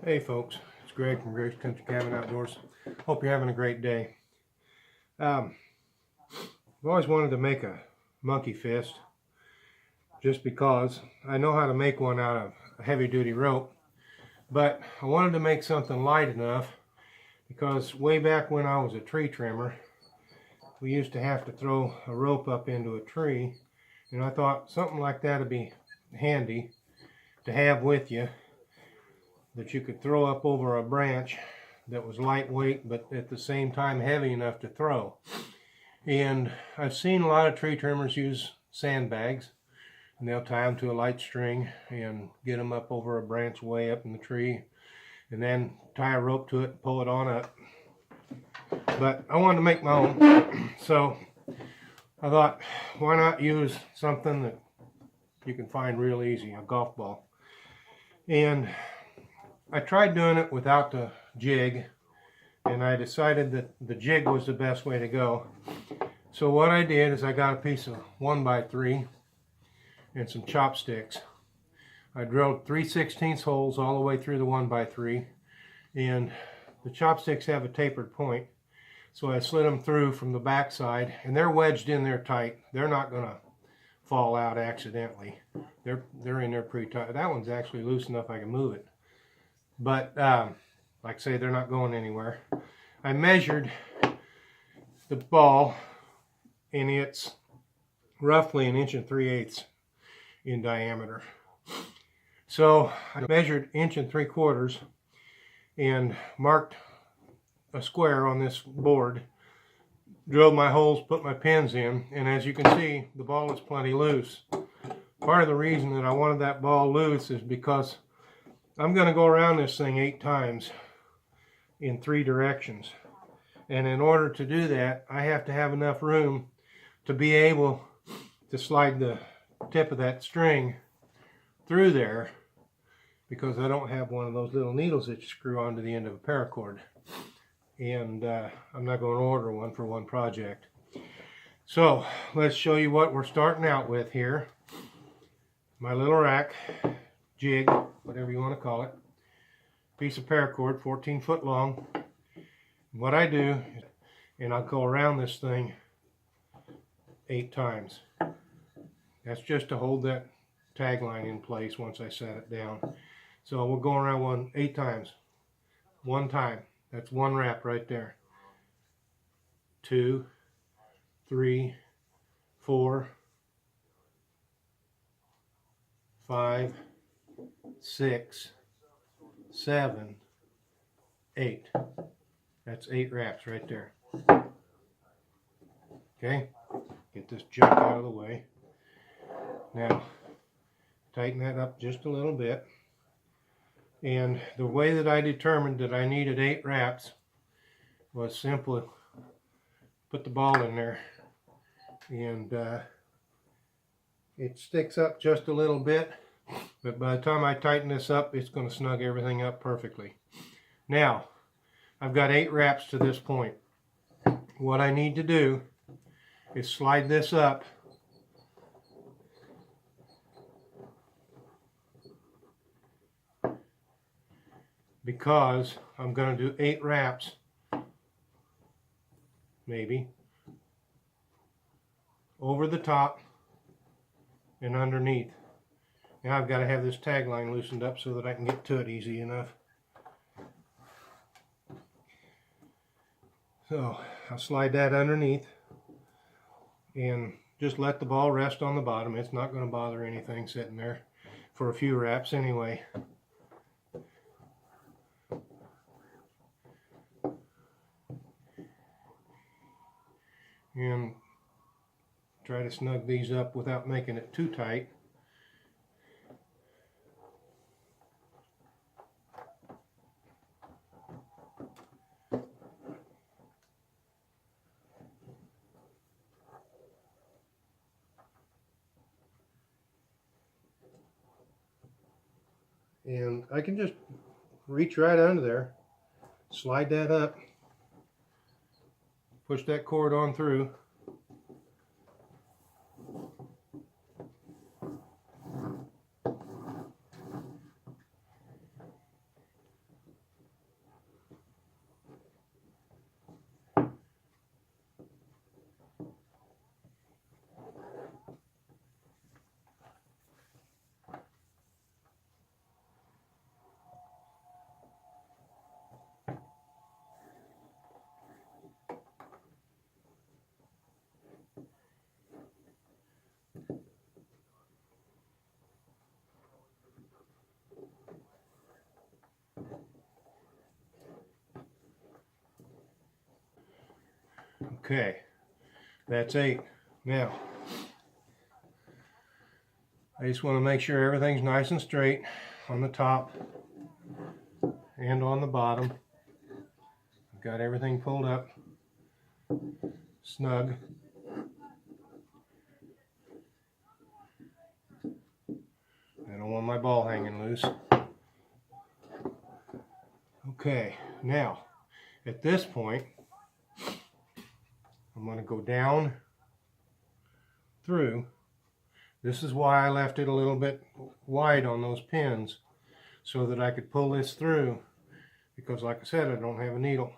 Hey folks, it's Greg from Greg's Country Cabin Outdoors. Hope you're having a great day. I've always wanted to make a monkey fist just because I know how to make one out of a heavy duty rope, but I wanted to make something light enough because way back when I was a tree trimmer, we used to have to throw a rope up into a tree, and I thought something like that would be handy to have with you, that you could throw up over a branch that was lightweight but at the same time heavy enough to throw. And I've seen a lot of tree trimmers use sandbags, and they'll tie them to a light string and get them up over a branch way up in the tree and then tie a rope to it and pull it on up. But I wanted to make my own, so I thought, why not use something that you can find real easy, a golf ball. And I tried doing it without the jig, and I decided that the jig was the best way to go. So what I did is I got a piece of 1x3 and some chopsticks. I drilled 3/16 holes all the way through the 1x3, and the chopsticks have a tapered point. So I slid them through from the back side, and they're wedged in there tight. They're not going to fall out accidentally. They're in there pretty tight. That one's actually loose enough I can move it. But like I say, they're not going anywhere. I measured the ball, and it's roughly 1 3/8 in diameter. So I measured 1 3/4 and marked a square on this board, drilled my holes, put my pins in, and as you can see, the ball is plenty loose. Part of the reason that I wanted that ball loose is because I'm going to go around this thing 8 times in 3 directions. And in order to do that, I have to have enough room to be able to slide the tip of that string through there, because I don't have one of those little needles that you screw onto the end of a paracord. And I'm not going to order one for one project. So let's show you what we're starting out with here. My little rack, jig, whatever you want to call it, piece of paracord, 14 foot long. What I do, and I'll go around this thing 8 times. That's just to hold that tag line in place once I set it down. So we'll go around 8 times. 1 time, that's 1 wrap right there. 2, 3, 4, 5, 6, 7, 8. That's 8 wraps right there. Okay, get this junk out of the way. Now, tighten that up just a little bit. And the way that I determined that I needed 8 wraps was simply put the ball in there, and it sticks up just a little bit, but by the time I tighten this up, it's going to snug everything up perfectly. Now, I've got 8 wraps to this point. What I need to do is slide this up because I'm going to do 8 wraps, maybe, over the top and underneath. Now I've got to have this tag line loosened up so that I can get to it easy enough. So I'll slide that underneath and just let the ball rest on the bottom. It's not going to bother anything sitting there for a few wraps anyway. And try to snug these up without making it too tight. And I can just reach right under there, slide that up, push that cord on through, Okay, that's 8. Now, I just want to make sure everything's nice and straight on the top and on the bottom. I've got everything pulled up snug. I don't want my ball hanging loose. Okay, now at this point I'm going to go down through. This is why I left it a little bit wide on those pins, so that I could pull this through, because like I said, I don't have a needle.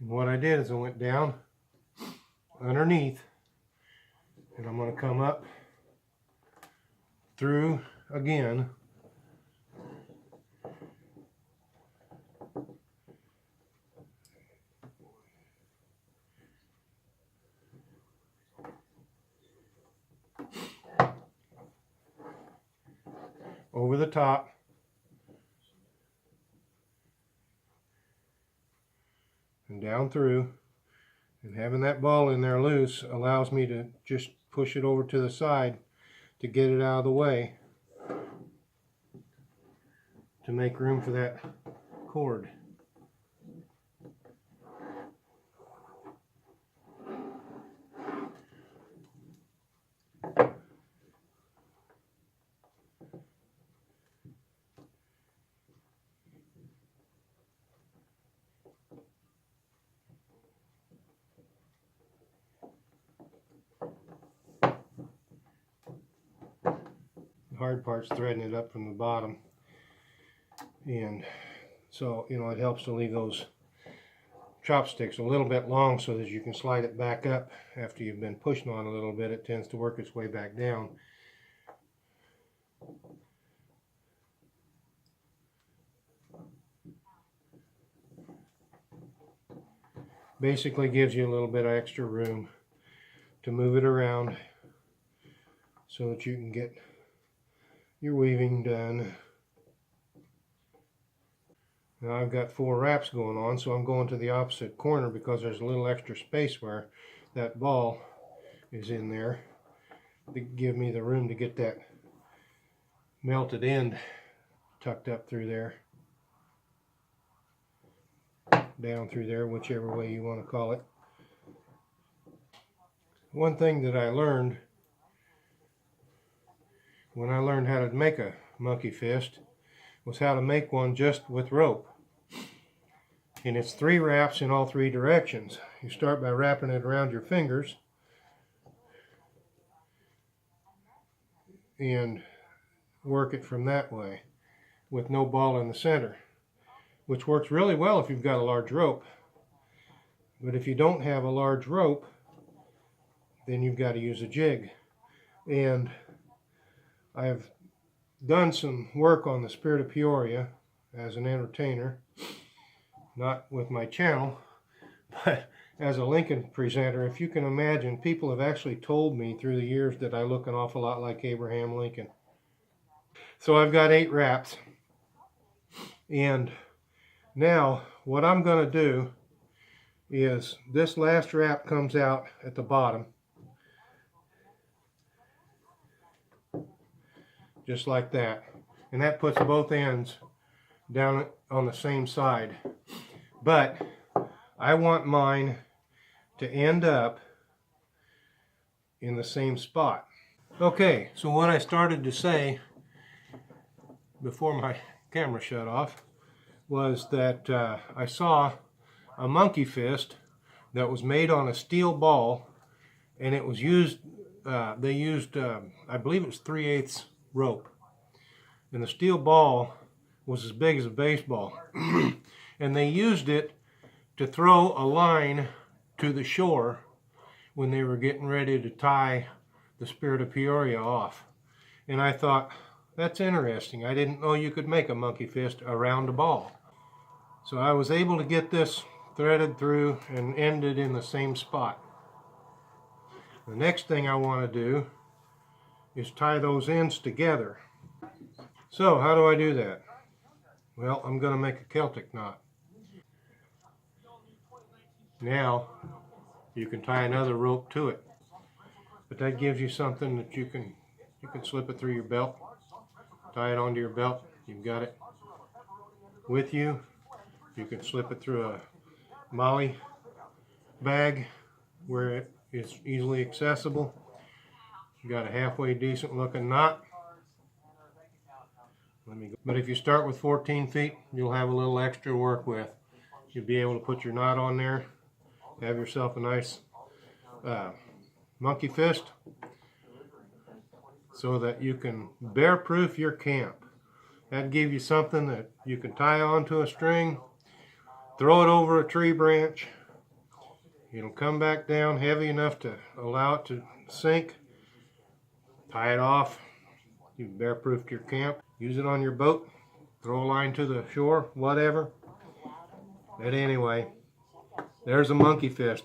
And what I did is I went down underneath, and I'm going to come up through again. Over the top. And down through. And having that ball in there loose allows me to just push it over to the side to get it out of the way, to make room for that cord. The hard part's threading it up from the bottom, and so it helps to leave those chopsticks a little bit long so that you can slide it back up after you've been pushing on a little bit. It tends to work its way back down. Basically gives you a little bit of extra room to move it around so that you can get your weaving done. Now I've got 4 wraps going on, so I'm going to the opposite corner because there's a little extra space where that ball is in there to give me the room to get that melted end tucked up through there, down through there, whichever way you want to call it. One thing that I learned when I learned how to make a monkey fist was how to make one just with rope. And it's 3 wraps in all 3 directions. You start by wrapping it around your fingers and work it from that way with no ball in the center, which works really well if you've got a large rope. But if you don't have a large rope, then you've got to use a jig. And I've done some work on the Spirit of Peoria as an entertainer, not with my channel, but as a Lincoln presenter. If you can imagine, people have actually told me through the years that I look an awful lot like Abraham Lincoln. So I've got 8 wraps, and now what I'm going to do is this last wrap comes out at the bottom, just like that, and that puts both ends down on the same side. But I want mine to end up in the same spot. Okay, so what I started to say before my camera shut off was that I saw a monkey fist that was made on a steel ball, and it was used, they used, I believe it was 3/8 rope, and the steel ball was as big as a baseball. And they used it to throw a line to the shore when they were getting ready to tie the Spirit of Peoria off. And I thought, that's interesting. I didn't know you could make a monkey fist around a ball. So I was able to get this threaded through and ended in the same spot. The next thing I want to do is tie those ends together. So how do I do that? Well, I'm going to make a Celtic knot. Now, you can tie another rope to it. But that gives you something that you can slip it through your belt, tie it onto your belt. You've got it with you. You can slip it through a MOLLE bag where it is easily accessible. You got a halfway decent looking knot. But if you start with 14 feet, you'll have a little extra to work with. You'll be able to put your knot on there, have yourself a nice monkey fist, so that you can bear-proof your camp. That'd give you something that you can tie onto a string, throw it over a tree branch. It'll come back down heavy enough to allow it to sink. Tie it off. You've bear-proofed your camp. Use it on your boat. Throw a line to the shore, whatever. But anyway, there's a monkey fist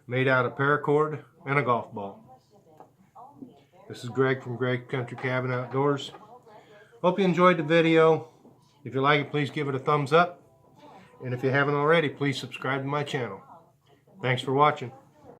made out of paracord and a golf ball. This is Greg from Greg's Country Cabin Outdoors. Hope you enjoyed the video. If you like it, please give it a thumbs up. And if you haven't already, please subscribe to my channel. Thanks for watching.